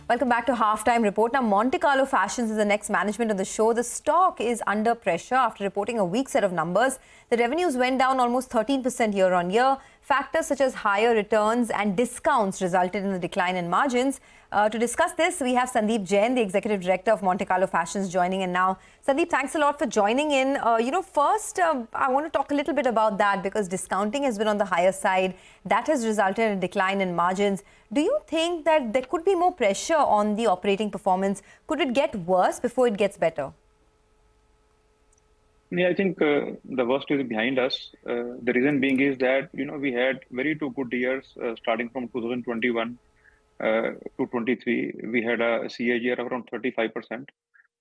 Welcome back to Halftime Report. Now, Monte Carlo Fashions is the next management on the show. The stock is under pressure after reporting a weak set of numbers. The revenues went down almost 13% year on year. Factors such as higher returns and discounts resulted in a decline in margins. To discuss this, we have Sandeep Jain, the Executive Director of Monte Carlo Fashions, joining in now. Sandeep, thanks a lot for joining in. First, I want to talk a little bit about that because discounting has been on the higher side. That has resulted in a decline in margins. Do you think that there could be more pressure on the operating performance? Could it get worse before it gets better? Yeah, I think the worst is behind us. The reason being is that, we had two good years starting from 2021 to 23. We had a CAGR of around 35%.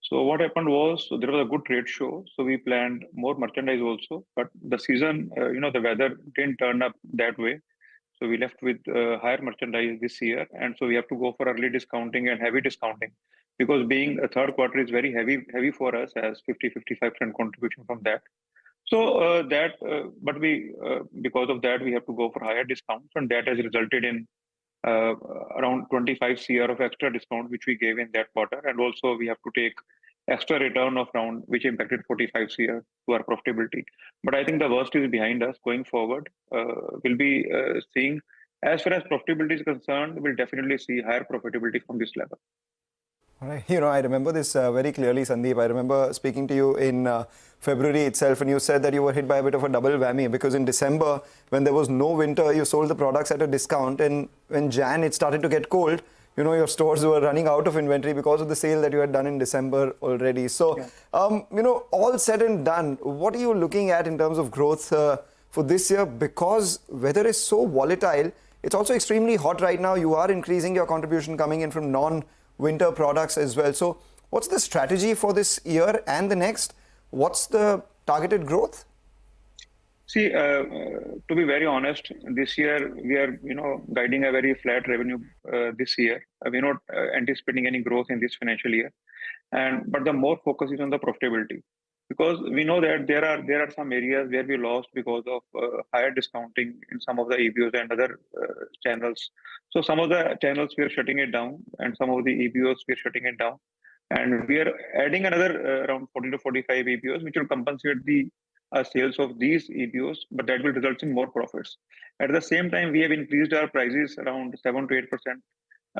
So what happened was, there was a good trade show. So we planned more merchandise also, but the season, the weather didn't turn up that way. So we left with higher merchandise this year. And so we have to go for early discounting and heavy discounting because being a third quarter is very heavy for us as 55% contribution from that. So because of that, we have to go for higher discounts, and that has resulted in around 25 CR of extra discount, which we gave in that quarter. And also we have to take extra return of round, which impacted 45 CR to our profitability. But I think the worst is behind us. Going forward, we'll be seeing, as far as profitability is concerned, we'll definitely see higher profitability from this level. All right. I remember this very clearly, Sandeep. I remember speaking to you in February itself, and you said that you were hit by a bit of a double whammy because in December, when there was no winter, you sold the products at a discount, and when Jan it started to get cold, your stores were running out of inventory because of the sale that you had done in December already. So, all said and done, what are you looking at in terms of growth for this year? Because weather is so volatile, it's also extremely hot right now. You are increasing your contribution coming in from non-winter products as well. So what's the strategy for this year and the next? What's the targeted growth? See, to be very honest, this year we are, guiding a very flat revenue this year. We're not anticipating any growth in this financial year, but the more focus is on the profitability, because we know that there are some areas where we lost because of higher discounting in some of the EBOs and other channels. So some of the channels we are shutting it down, and some of the EBOs we are shutting it down, and we are adding another around 40 to 45 EBOs, which will compensate the sales of these EBOs, but that will result in more profits. At the same time, we have increased our prices around 7 to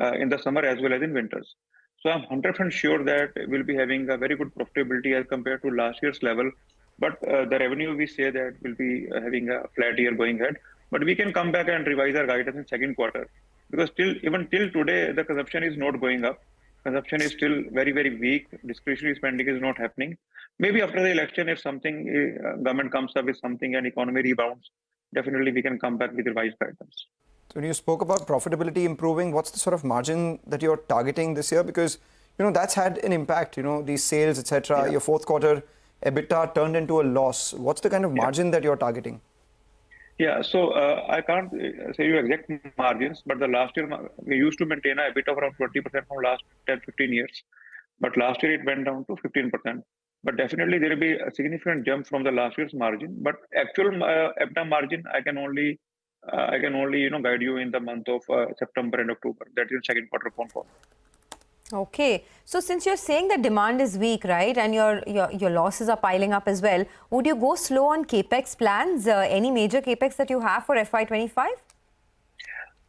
8% in the summer as well as in winters. So I'm 100% sure that we'll be having a very good profitability as compared to last year's level. But the revenue, we say that we'll be having a flat year going ahead. But we can come back and revise our guidance in second quarter, because even till today, the consumption is not going up. Consumption is still very weak. Discretionary spending is not happening. Maybe after the election, if something government comes up with something and economy rebounds, definitely we can come back with revised guidance. So when you spoke about profitability improving, what's the sort of margin that you're targeting this year? Because, that's had an impact, these sales, etc. Yeah. Your fourth quarter EBITDA turned into a loss. What's the kind of margin that you're targeting? Yeah, so I can't say you exact margins, but the last year we used to maintain a EBITDA of around 20% from last 10-15 years. But last year it went down to 15%. But definitely there will be a significant jump from the last year's margin. But actual EBITDA margin, I can only guide you in the month of September and October. That is second quarter phone call. Okay, so since you're saying that demand is weak, right, and your losses are piling up as well, would you go slow on capex plans? Any major capex that you have for FY25?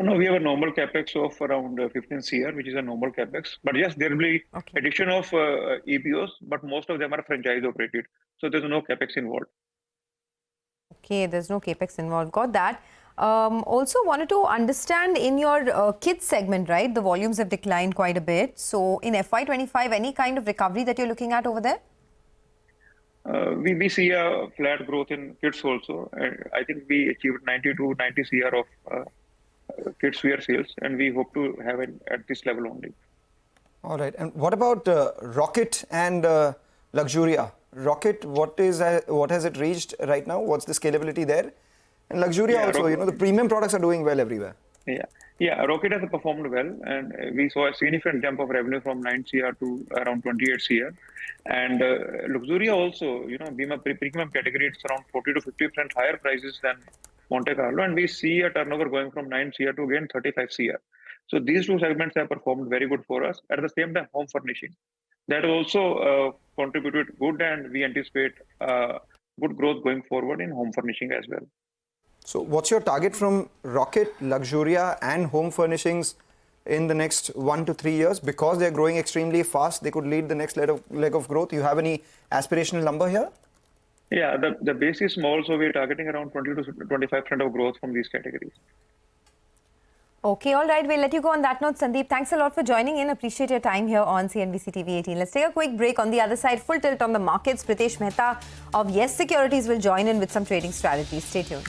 No, we have a normal capex of around 15 CR, which is a normal capex. But yes, there will be addition of EBOs, but most of them are franchise operated. So there's no capex involved. Okay, there's no capex involved. Got that. Also wanted to understand in your kids segment, right, the volumes have declined quite a bit. So in FY25, any kind of recovery that you're looking at over there? We see a flat growth in kids also. I think we achieved 90 to 90 CR of kids wear sales, and we hope to have it at this level only. All right. And what about Rocket and Luxuria? Rocket, what has it reached right now? What's the scalability there? And Luxuria also, the premium products are doing well everywhere. Yeah, Rocket has performed well, and we saw a significant jump of revenue from 9 CR to around 28 CR. And Luxuria also, being a premium category, it's around 40 to 50% higher prices than Monte Carlo, and we see a turnover going from 9 CR to again 35 CR. So these two segments have performed very good for us. At the same time, home furnishing that also contributed good, and we anticipate good growth going forward in home furnishing as well. So what's your target from Rocket, Luxuria and home furnishings in the next 1 to 3 years? Because they're growing extremely fast, they could lead the next leg of growth. You have any aspirational number here? Yeah, the base is small, so we're targeting around 20 to 25% of growth from these categories. Okay, all right. We'll let you go on that note, Sandeep. Thanks a lot for joining in. Appreciate your time here on CNBC-TV18. Let's take a quick break. On the other side, full tilt on the markets. Pritesh Mehta of Yes Securities will join in with some trading strategies. Stay tuned.